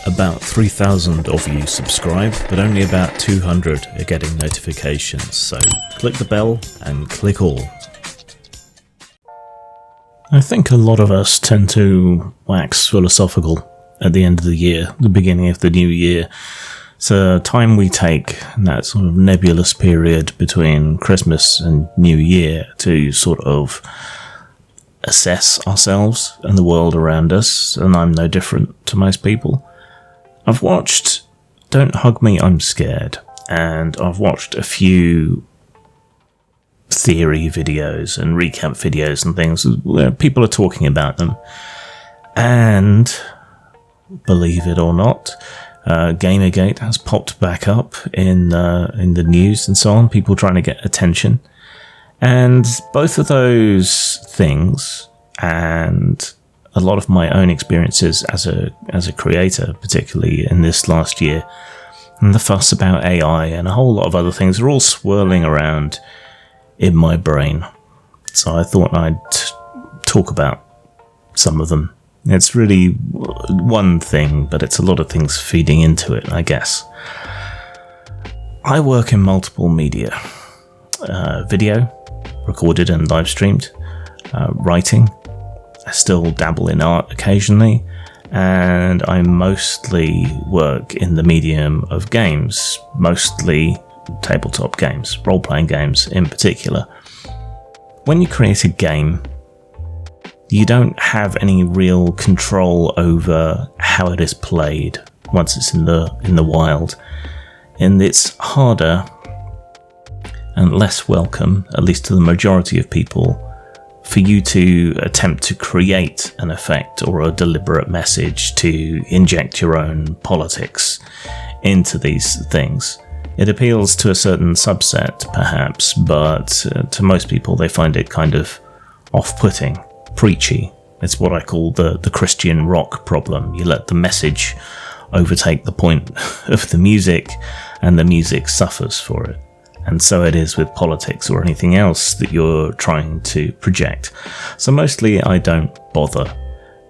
About 3,000 of you subscribe, but only about 200 are getting notifications, so click the bell and click all. I think a lot of us tend to wax philosophical at the end of the year, the beginning of the new year. It's a time we take, that sort of nebulous period between Christmas and New Year, to sort of assess ourselves and the world around us, and I'm no different to most people. I've watched Don't Hug Me, I'm Scared, and I've watched a few theory videos and recap videos and things where people are talking about them. And, believe it or not, Gamergate has popped back up in the news and so on, people trying to get attention. And both of those things, and a lot of my own experiences as a creator, particularly in this last year, and the fuss about AI and a whole lot of other things are all swirling around in my brain. So I thought I'd talk about some of them. It's really one thing, but it's a lot of things feeding into it, I guess. I work in multiple media. Video, recorded and live streamed, writing. I still dabble in art occasionally, and I mostly work in the medium of games, mostly tabletop games, role-playing games in particular. When you create a game, you don't have any real control over how it is played once it's in the wild, and it's harder and less welcome, at least to the majority of people, for you to attempt to create an effect or a deliberate message, to inject your own politics into these things. It appeals to a certain subset, perhaps, but to most people they find it kind of off-putting, preachy. It's what I call the Christian rock problem. You let the message overtake the point of the music, and the music suffers for it. And so it is with politics or anything else that you're trying to project. So mostly I don't bother,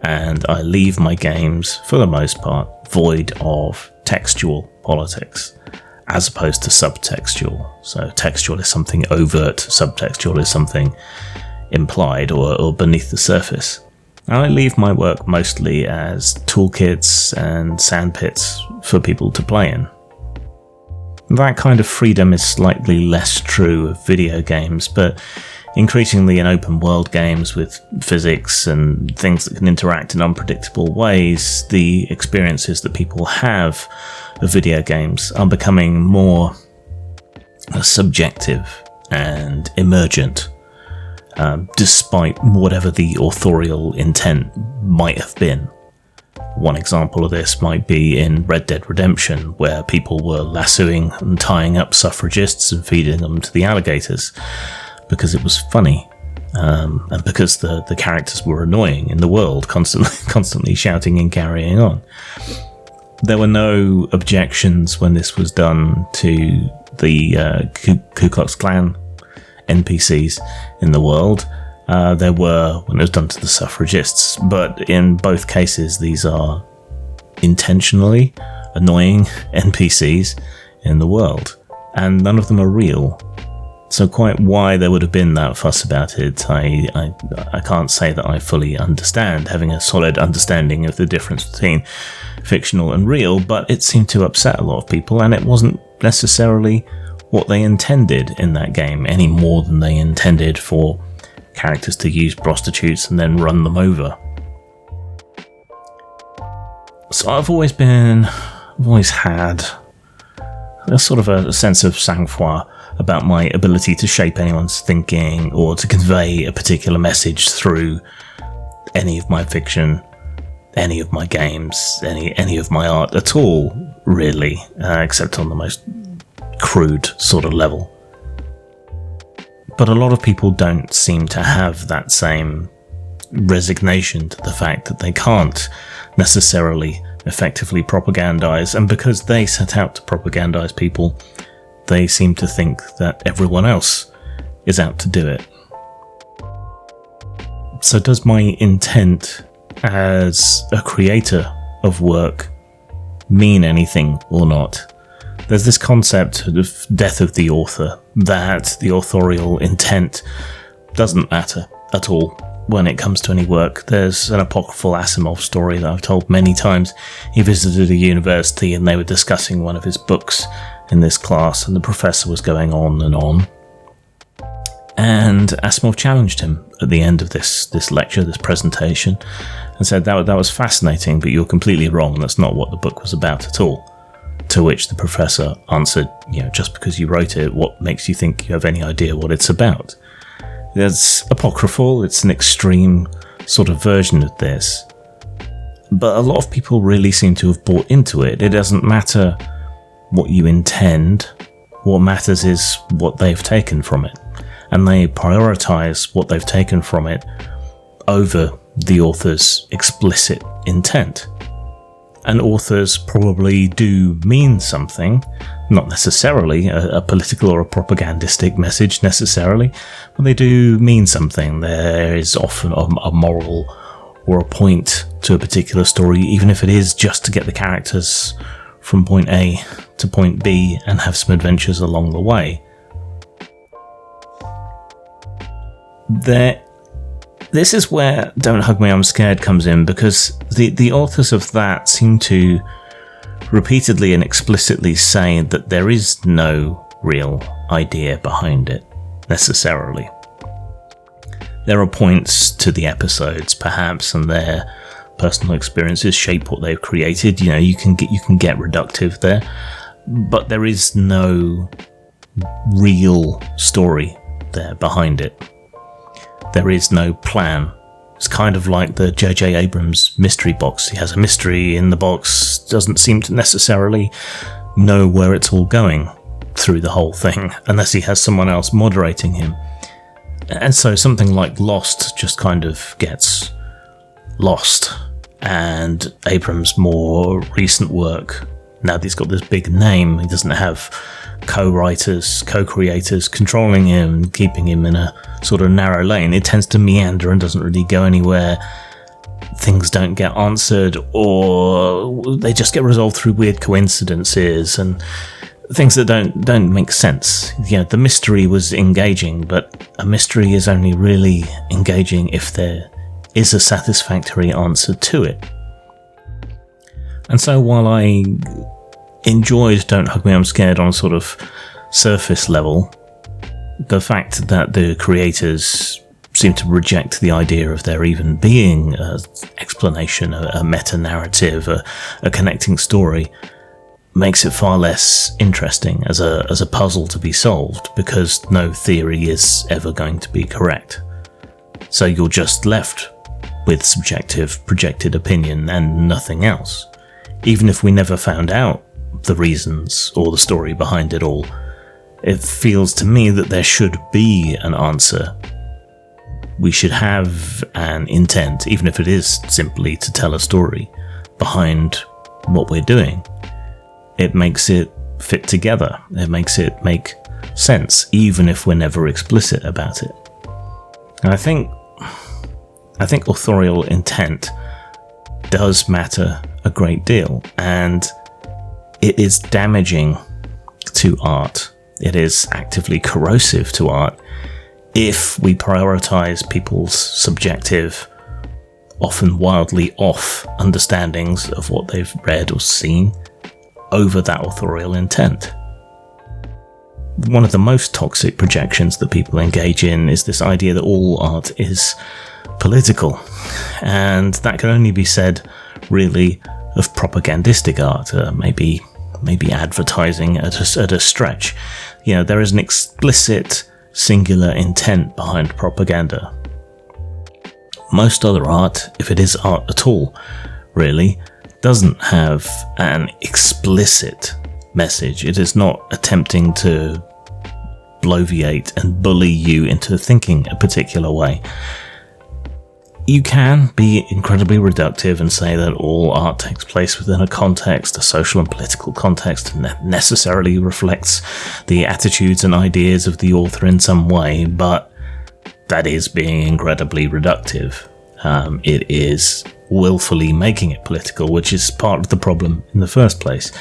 and I leave my games, for the most part, void of textual politics, as opposed to subtextual. So textual is something overt, subtextual is something implied or beneath the surface. And I leave my work mostly as toolkits and sandpits for people to play in. That kind of freedom is slightly less true of video games, but increasingly in open world games with physics and things that can interact in unpredictable ways, the experiences that people have of video games are becoming more subjective and emergent, despite whatever the authorial intent might have been. One example of this might be in Red Dead Redemption, where people were lassoing and tying up suffragists and feeding them to the alligators because it was funny, and because the characters were annoying in the world, constantly shouting and carrying on. There were no objections when this was done to the Ku Klux Klan NPCs in the world. There were when it was done to the suffragists, but in both cases these are intentionally annoying NPCs in the world, and none of them are real. So quite why there would have been that fuss about it, I can't say that I fully understand, having a solid understanding of the difference between fictional and real, but it seemed to upset a lot of people, and it wasn't necessarily what they intended in that game, any more than they intended for characters to use prostitutes and then run them over. So I've always had a sort of a sense of sang-froid about my ability to shape anyone's thinking or to convey a particular message through any of my fiction, any of my games, any of my art at all, really, except on the most crude sort of level. But a lot of people don't seem to have that same resignation to the fact that they can't necessarily effectively propagandize, and because they set out to propagandize people, they seem to think that everyone else is out to do it. So does my intent as a creator of work mean anything or not. There's this concept of death of the author, that the authorial intent doesn't matter at all when it comes to any work. There's an apocryphal Asimov story that I've told many times. He visited a university and they were discussing one of his books in this class, and the professor was going on and on. And Asimov challenged him at the end of this lecture, this presentation, and said that was fascinating, but you're completely wrong. That's not what the book was about at all. To which the professor answered, just because you wrote it, what makes you think you have any idea what it's about? It's apocryphal, it's an extreme sort of version of this. But a lot of people really seem to have bought into it. It doesn't matter what you intend, what matters is what they've taken from it. And they prioritise what they've taken from it over the author's explicit intent. And authors probably do mean something, not necessarily a political or a propagandistic message necessarily, but they do mean something. There is often a moral or a point to a particular story, even if it is just to get the characters from point A to point B and have some adventures along the way. This is where Don't Hug Me, I'm Scared comes in, because the authors of that seem to repeatedly and explicitly say that there is no real idea behind it, necessarily. There are points to the episodes, perhaps, and their personal experiences shape what they've created. You can get reductive there, but there is no real story there behind it. There is no plan. It's kind of like the J.J. Abrams mystery box. He has a mystery in the box, doesn't seem to necessarily know where it's all going through the whole thing, unless he has someone else moderating him. And so something like Lost just kind of gets lost. And Abrams' more recent work, now that he's got this big name, he doesn't have co-writers, co-creators controlling him, keeping him in a sort of narrow lane. It tends to meander and doesn't really go anywhere. Things don't get answered, or they just get resolved through weird coincidences and things that don't make sense. The mystery was engaging, but a mystery is only really engaging if there is a satisfactory answer to it. And so while I enjoyed Don't Hug Me, I'm Scared on a sort of surface level, the fact that the creators seem to reject the idea of there even being an explanation, a meta-narrative, a connecting story, makes it far less interesting as a puzzle to be solved, because no theory is ever going to be correct. So you're just left with subjective, projected opinion and nothing else. Even if we never found out the reasons or the story behind it all, it feels to me that there should be an answer. We should have an intent, even if it is simply to tell a story, behind what we're doing. It makes it fit together. It makes it make sense, even if we're never explicit about it. And I think authorial intent does matter a great deal, and it is damaging to art. It is actively corrosive to art if we prioritize people's subjective, often wildly off understandings of what they've read or seen over that authorial intent. One of the most toxic projections that people engage in is this idea that all art is political, and that can only be said really of propagandistic art, maybe advertising at a stretch. There is an explicit singular intent behind propaganda. Most other art, if it is art at all, really, doesn't have an explicit message. It is not attempting to bloviate and bully you into thinking a particular way. You can be incredibly reductive and say that all art takes place within a context, a social and political context, and that necessarily reflects the attitudes and ideas of the author in some way, but that is being incredibly reductive. It is willfully making it political, which is part of the problem in the first place.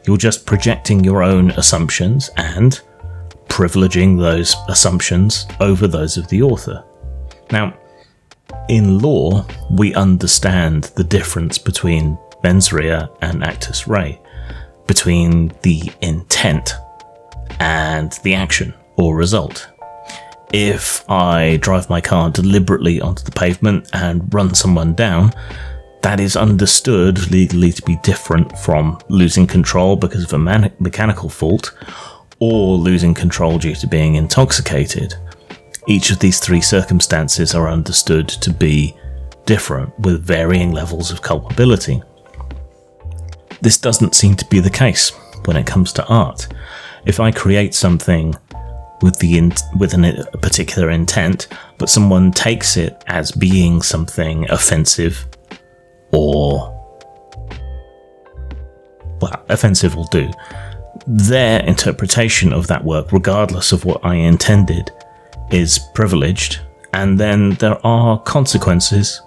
You're just projecting your own assumptions and privileging those assumptions over those of the author. Now, in law, we understand the difference between mens rea and actus rei, between the intent and the action or result. If I drive my car deliberately onto the pavement and run someone down, that is understood legally to be different from losing control because of a mechanical fault or losing control due to being intoxicated. Each of these three circumstances are understood to be different with varying levels of culpability. This doesn't seem to be the case when it comes to art. If I create something with a particular intent, but someone takes it as being something offensive, or, well, offensive will do, their interpretation of that work, regardless of what I intended, is privileged, and then there are consequences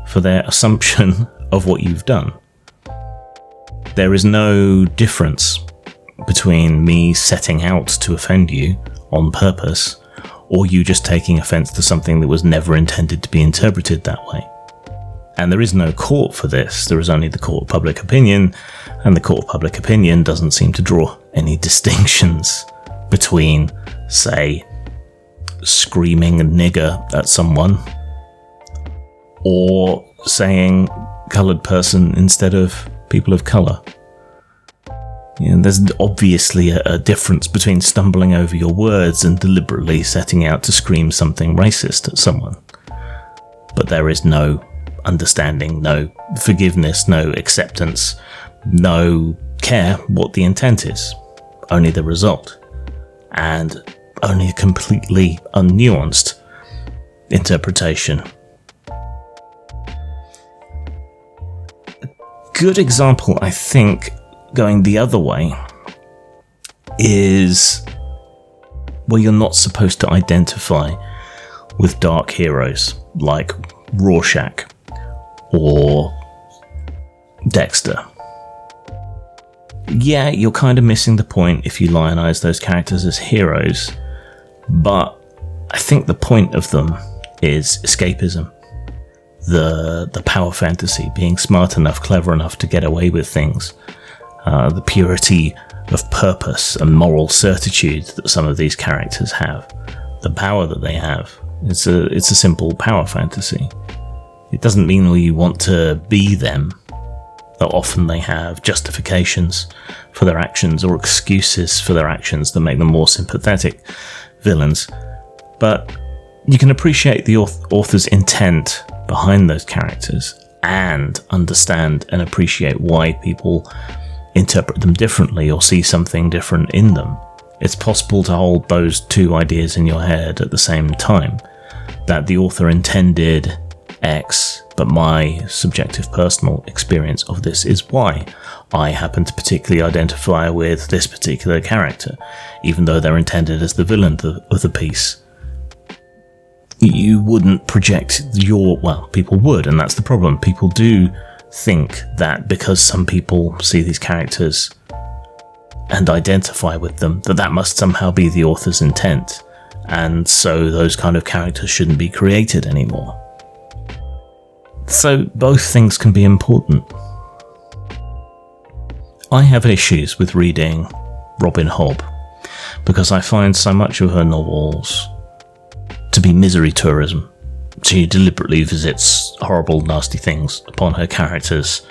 for their assumption of what you've done. There is no difference between me setting out to offend you on purpose, or you just taking offence to something that was never intended to be interpreted that way. And there is no court for this. There is only the court of public opinion, and the court of public opinion doesn't seem to draw any distinctions between, say, screaming a nigger at someone or saying coloured person instead of people of colour. There's obviously a difference between stumbling over your words and deliberately setting out to scream something racist at someone. But there is no understanding, no forgiveness, no acceptance, no care what the intent is, only the result, and only a completely unnuanced interpretation. A good example, I think, going the other way is where you're not supposed to identify with dark heroes like Rorschach or Dexter. Yeah, you're kind of missing the point if you lionize those characters as heroes, but I think the point of them is escapism. The power fantasy, being smart enough, clever enough to get away with things. The purity of purpose and moral certitude that some of these characters have. The power that they have. It's a simple power fantasy. It doesn't mean we want to be them, though often they have justifications for their actions or excuses for their actions that make them more sympathetic villains. But you can appreciate the author's intent behind those characters and understand and appreciate why people interpret them differently or see something different in them. It's possible to hold those two ideas in your head at the same time, that the author intended X, but my subjective personal experience of this is Y. I happen to particularly identify with this particular character, even though they're intended as the villain of the piece. You wouldn't project people would, and that's the problem. People do think that because some people see these characters and identify with them, that must somehow be the author's intent, and so those kind of characters shouldn't be created anymore. So both things can be important. I have issues with reading Robin Hobb because I find so much of her novels to be misery tourism. She deliberately visits horrible, nasty things upon her characters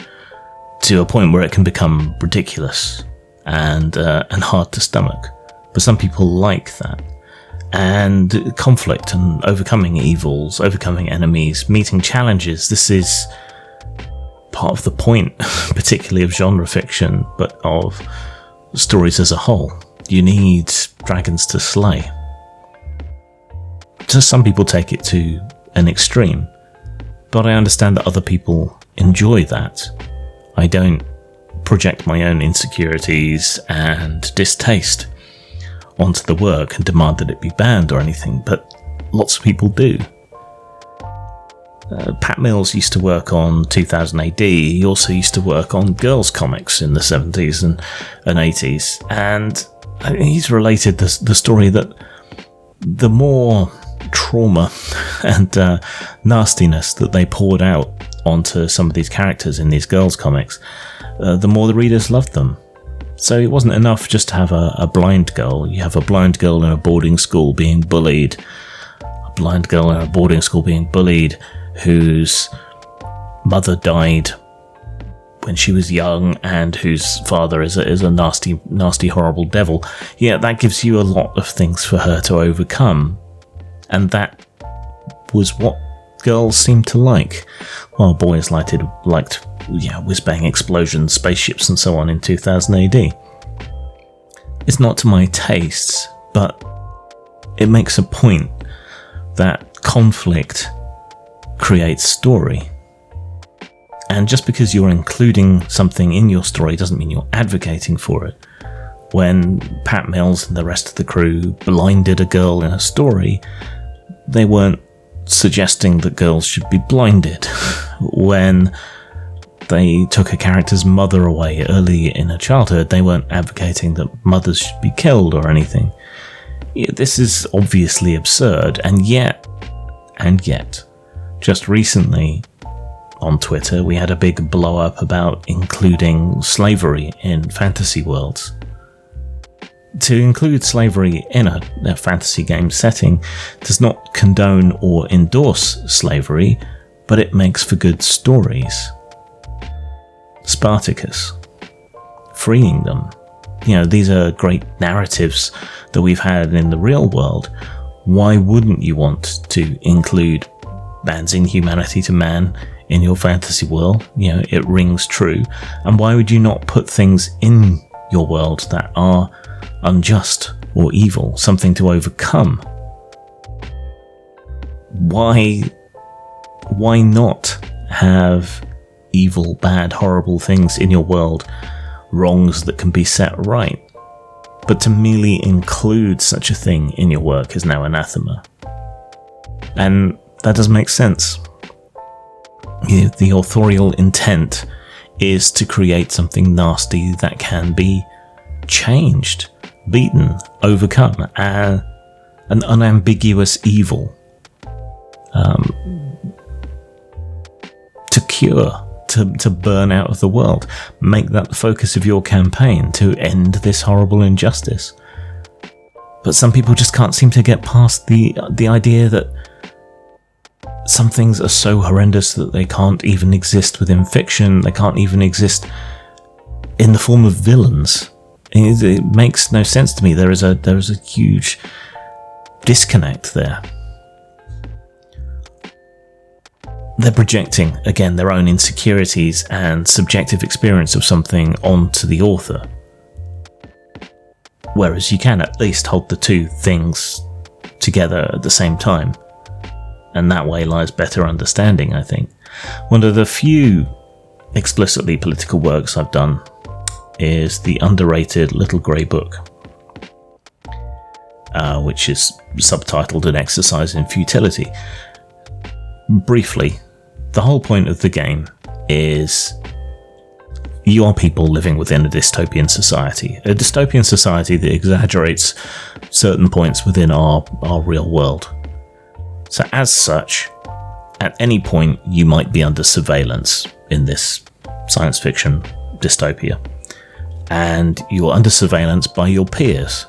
to a point where it can become ridiculous and hard to stomach. But some people like that. And conflict and overcoming evils, overcoming enemies, meeting challenges, this is part of the point, particularly of genre fiction, but of stories as a whole. You need dragons to slay. Just some people take it to an extreme, but I understand that other people enjoy that. I don't project my own insecurities and distaste onto the work and demand that it be banned or anything, but lots of people do. Pat Mills used to work on 2000 AD. He also used to work on girls' comics in the 70s and 80s. And he's related the story that the more trauma and nastiness that they poured out onto some of these characters in these girls' comics, the more the readers loved them. So it wasn't enough just to have a blind girl. You have a blind girl in a boarding school being bullied. A blind girl in a boarding school being bullied whose mother died when she was young and whose father is a nasty, horrible devil. Yeah, that gives you a lot of things for her to overcome. And that was what girls seemed to like, while boys liked whiz-bang explosions, spaceships and so on in 2000 AD. It's not to my tastes, but it makes a point that conflict creates story. And just because you're including something in your story doesn't mean you're advocating for it. When Pat Mills and the rest of the crew blinded a girl in a story, they weren't suggesting that girls should be blinded. When they took a character's mother away early in her childhood, they weren't advocating that mothers should be killed or anything. Yeah, this is obviously absurd, and yet, just recently on Twitter, we had a big blow-up about including slavery in fantasy worlds. To include slavery in a fantasy game setting does not condone or endorse slavery, but it makes for good stories. Spartacus, freeing them. These are great narratives that we've had in the real world. Why wouldn't you want to include man's inhumanity to man in your fantasy world? It rings true. And why would you not put things in your world that are unjust or evil, something to overcome? Why not have evil, bad, horrible things in your world, wrongs that can be set right? But to merely include such a thing in your work is now anathema. And that doesn't make sense. The authorial intent is to create something nasty that can be changed, beaten, overcome, an unambiguous evil. To cure, to burn out of the world. Make that the focus of your campaign, to end this horrible injustice. But some people just can't seem to get past the idea that some things are so horrendous that they can't even exist within fiction, they can't even exist in the form of villains. It makes no sense to me. There is a huge disconnect there. They're projecting, again, their own insecurities and subjective experience of something onto the author. Whereas you can at least hold the two things together at the same time. And that way lies better understanding, I think. One of the few explicitly political works I've done is the underrated Little Grey Book, which is subtitled An Exercise in Futility. Briefly, the whole point of the game is you are people living within a dystopian society that exaggerates certain points within our real world. So as such, at any point you might be under surveillance in this science fiction dystopia, and you're under surveillance by your peers,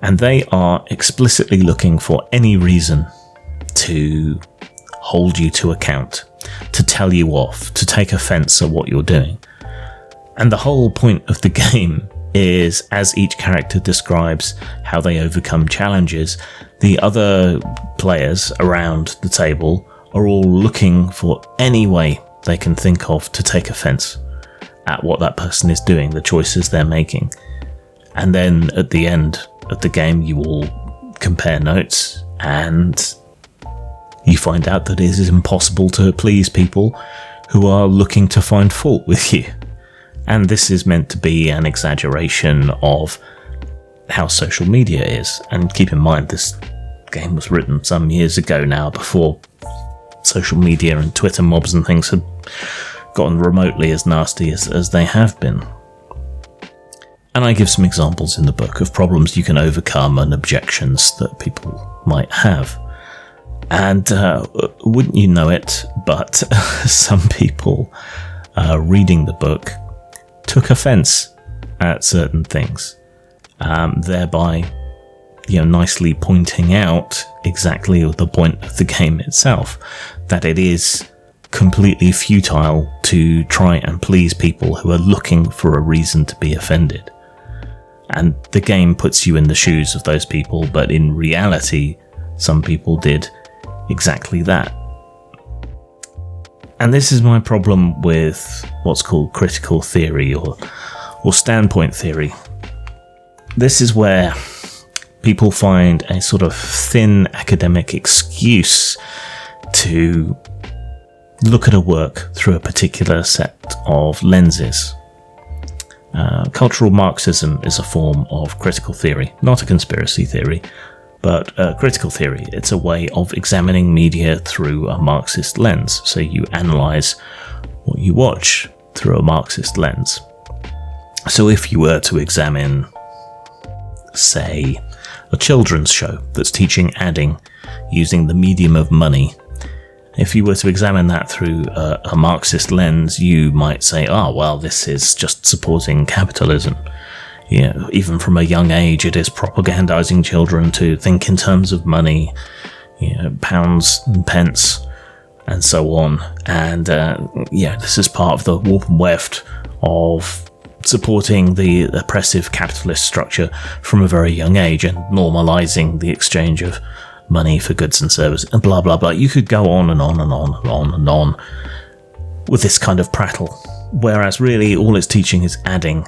and they are explicitly looking for any reason to hold you to account, to tell you off, to take offense at what you're doing. And the whole point of the game is, as each character describes how they overcome challenges, the other players around the table are all looking for any way they can think of to take offense at what that person is doing, the choices they're making. And then at the end of the game, you all compare notes, and you find out that it is impossible to please people who are looking to find fault with you. And this is meant to be an exaggeration of how social media is. And keep in mind, this game was written some years ago now, before social media and Twitter mobs and things had gotten remotely as nasty as they have been. And I give some examples in the book of problems you can overcome and objections that people might have. And wouldn't you know it, but some people reading the book took offence at certain things, thereby, nicely pointing out exactly the point of the game itself, that it is completely futile to try and please people who are looking for a reason to be offended. And the game puts you in the shoes of those people, but in reality, some people did exactly that. And this is my problem with what's called critical theory or standpoint theory. This is where people find a sort of thin academic excuse to look at a work through a particular set of lenses. Cultural Marxism is a form of critical theory, not a conspiracy theory, but critical theory. It's a way of examining media through a Marxist lens. So you analyse what you watch through a Marxist lens. So if you were to examine, say, a children's show that's teaching adding using the medium of money, if you were to examine that through a Marxist lens, you might say, this is just supporting capitalism. Even from a young age, it is propagandizing children to think in terms of money, pounds and pence, and so on. And this is part of the warp and weft of supporting the oppressive capitalist structure from a very young age and normalizing the exchange of money for goods and services, and blah, blah, blah. You could go on and on and on and on and on with this kind of prattle, whereas really all it's teaching is adding,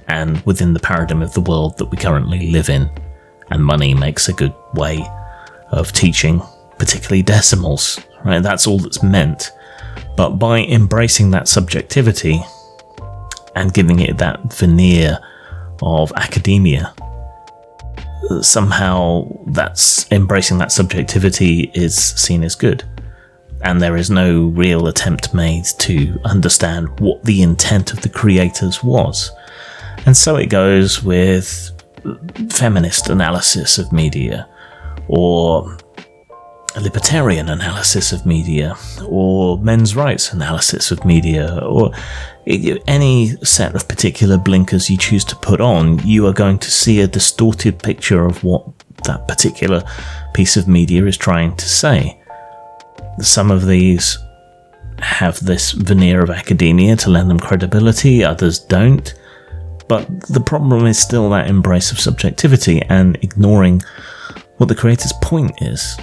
and within the paradigm of the world that we currently live in, and money makes a good way of teaching, particularly decimals, right? That's all that's meant. But by embracing that subjectivity and giving it that veneer of academia, somehow that's embracing that subjectivity is seen as good, and there is no real attempt made to understand what the intent of the creators was. And so it goes with feminist analysis of media, or libertarian analysis of media, or men's rights analysis of media, or any set of particular blinkers you choose to put on. You are going to see a distorted picture of what that particular piece of media is trying to say. Some of these have this veneer of academia to lend them credibility, others don't. But the problem is still that embrace of subjectivity and ignoring what the creator's point is,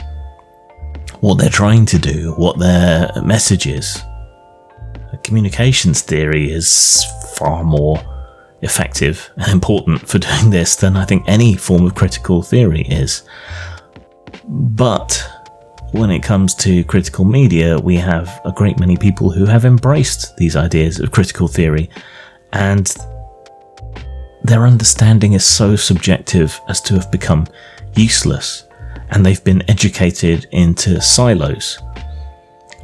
what they're trying to do, what their message is. Communications theory is far more effective and important for doing this than I think any form of critical theory is. But when it comes to critical media, we have a great many people who have embraced these ideas of critical theory, and their understanding is so subjective as to have become useless, and they've been educated into silos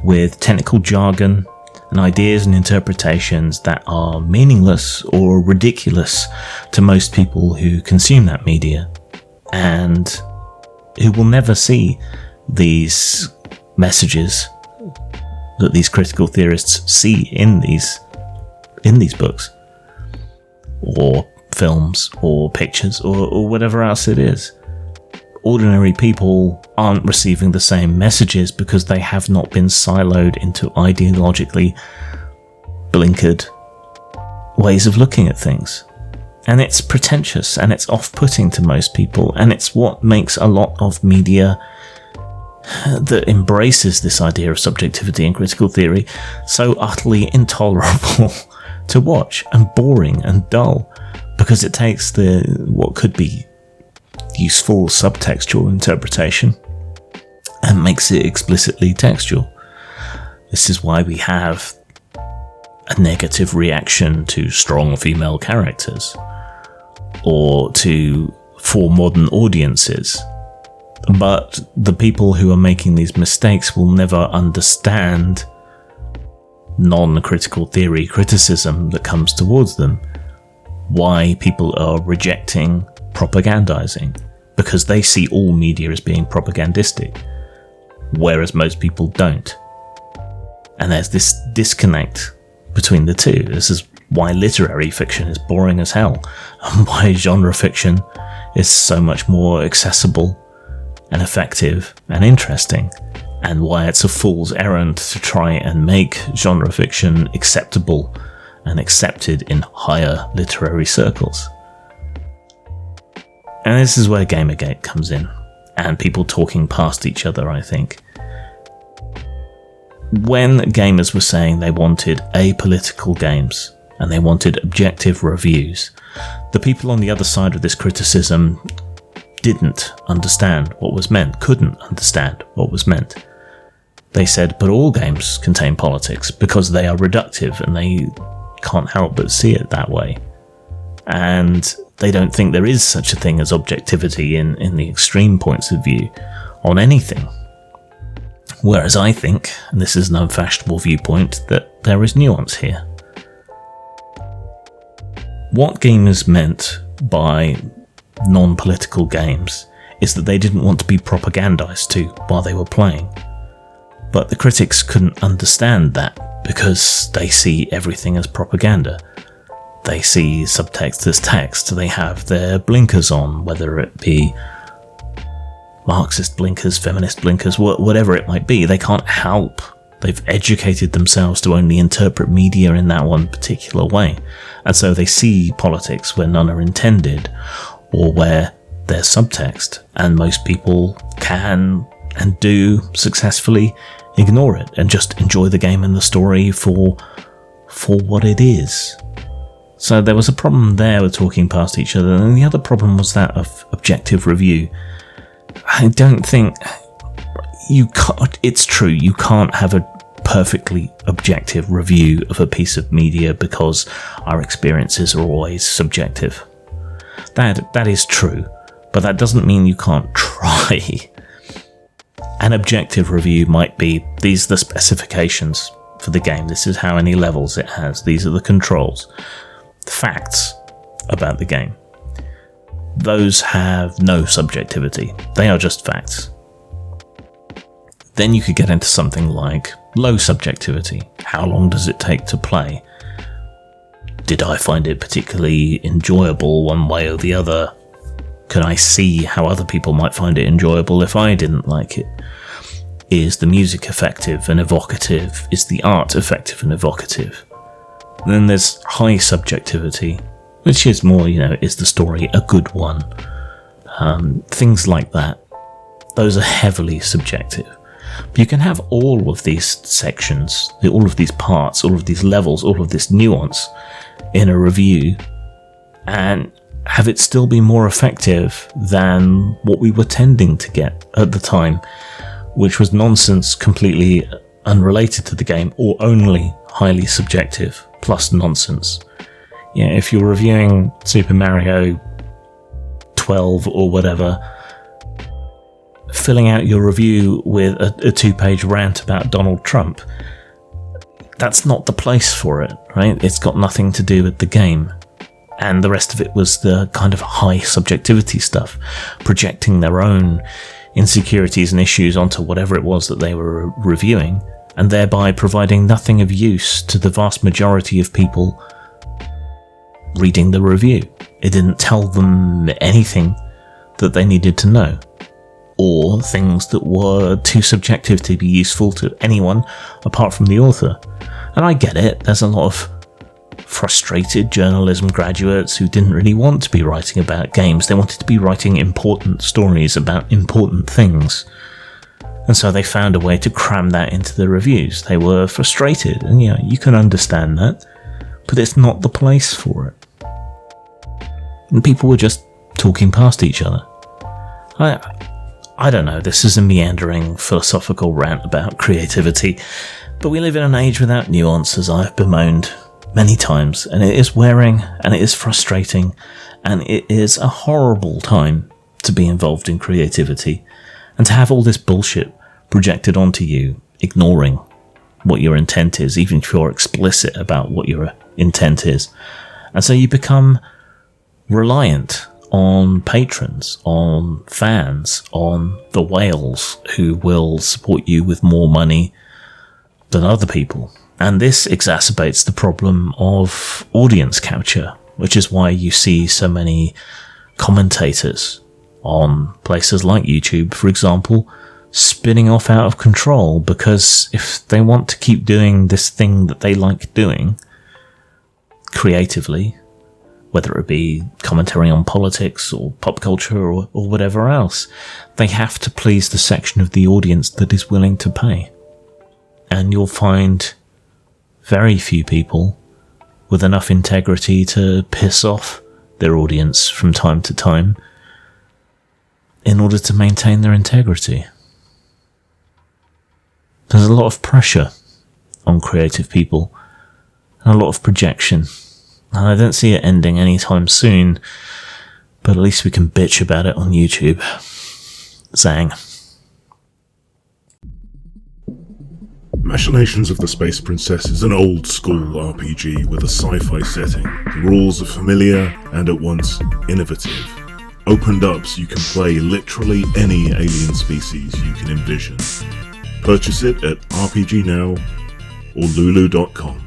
with technical jargon and ideas and interpretations that are meaningless or ridiculous to most people who consume that media, and who will never see these messages that these critical theorists see in these books, or films, or pictures, or whatever else it is. Ordinary people aren't receiving the same messages because they have not been siloed into ideologically blinkered ways of looking at things. And it's pretentious, and it's off-putting to most people, and it's what makes a lot of media that embraces this idea of subjectivity and critical theory so utterly intolerable to watch, and boring and dull, because it takes what could be useful subtextual interpretation and makes it explicitly textual. This is why we have a negative reaction to strong female characters, or for modern audiences, But the people who are making these mistakes will never understand non-critical theory criticism that comes towards them. Why people are rejecting propagandizing, because they see all media as being propagandistic, whereas most people don't. And there's this disconnect between the two. This is why literary fiction is boring as hell, and why genre fiction is so much more accessible and effective and interesting, and why it's a fool's errand to try and make genre fiction acceptable and accepted in higher literary circles. And this is where Gamergate comes in, and people talking past each other, I think. When gamers were saying they wanted apolitical games, and they wanted objective reviews, the people on the other side of this criticism didn't understand what was meant, couldn't understand what was meant. They said, but all games contain politics because they are reductive and they can't help but see it that way. And they don't think there is such a thing as objectivity in the extreme points of view on anything. Whereas I think, and this is an unfashionable viewpoint, that there is nuance here. What gamers meant by non-political games is that they didn't want to be propagandized to while they were playing. But the critics couldn't understand that because they see everything as propaganda. They see subtext as text. They have their blinkers on, whether it be Marxist blinkers, feminist blinkers, whatever it might be. They can't help. They've educated themselves to only interpret media in that one particular way. And so they see politics where none are intended, or where there's subtext, and most people can and do successfully ignore it and just enjoy the game and the story for what it is. So there was a problem there with talking past each other, and the other problem was that of objective review. I don't think you can't, it's true, you can't have a perfectly objective review of a piece of media because our experiences are always subjective. That is true, but that doesn't mean you can't try. An objective review might be, these are the specifications for the game, this is how many levels it has, these are the controls, facts about the game. Those have no subjectivity, they are just facts. Then you could get into something like low subjectivity. How long does it take to play? Did I find it particularly enjoyable one way or the other? Can I see how other people might find it enjoyable if I didn't like it? Is the music effective and evocative? Is the art effective and evocative? Then there's high subjectivity, which is more, is the story a good one? Things like that. Those are heavily subjective. But you can have all of these sections, all of these parts, all of these levels, all of this nuance in a review, and have it still be more effective than what we were tending to get at the time, which was nonsense completely unrelated to the game, or only highly subjective plus nonsense. Yeah, if you're reviewing Super Mario 12 or whatever, filling out your review with a 2-page rant about Donald Trump, that's not the place for it, right? It's got nothing to do with the game. And the rest of it was the kind of high subjectivity stuff, projecting their own insecurities and issues onto whatever it was that they were reviewing, and thereby providing nothing of use to the vast majority of people reading the review. It didn't tell them anything that they needed to know, or things that were too subjective to be useful to anyone apart from the author. And I get it, there's a lot of frustrated journalism graduates who didn't really want to be writing about games. They wanted to be writing important stories about important things. And so they found a way to cram that into the reviews. They were frustrated, and yeah, you can understand that, but it's not the place for it. And people were just talking past each other. I don't know, this is a meandering philosophical rant about creativity, but we live in an age without nuance, as I've bemoaned many times, and it is wearing, and it is frustrating, and it is a horrible time to be involved in creativity. And to have all this bullshit projected onto you, ignoring what your intent is, even if you're explicit about what your intent is. And so you become reliant on patrons, on fans, on the whales who will support you with more money than other people. And this exacerbates the problem of audience capture, which is why you see so many commentators on places like YouTube, for example, spinning off out of control, because if they want to keep doing this thing that they like doing creatively, whether it be commentary on politics or pop culture or whatever else, they have to please the section of the audience that is willing to pay. And you'll find very few people with enough integrity to piss off their audience from time to time in order to maintain their integrity. There's a lot of pressure on creative people and a lot of projection. And I don't see it ending anytime soon, but at least we can bitch about it on YouTube. Zang. Machinations of the Space Princess is an old-school RPG with a sci-fi setting. The rules are familiar and at once innovative. Opened up so you can play literally any alien species you can envision. Purchase it at RPG Now or Lulu.com.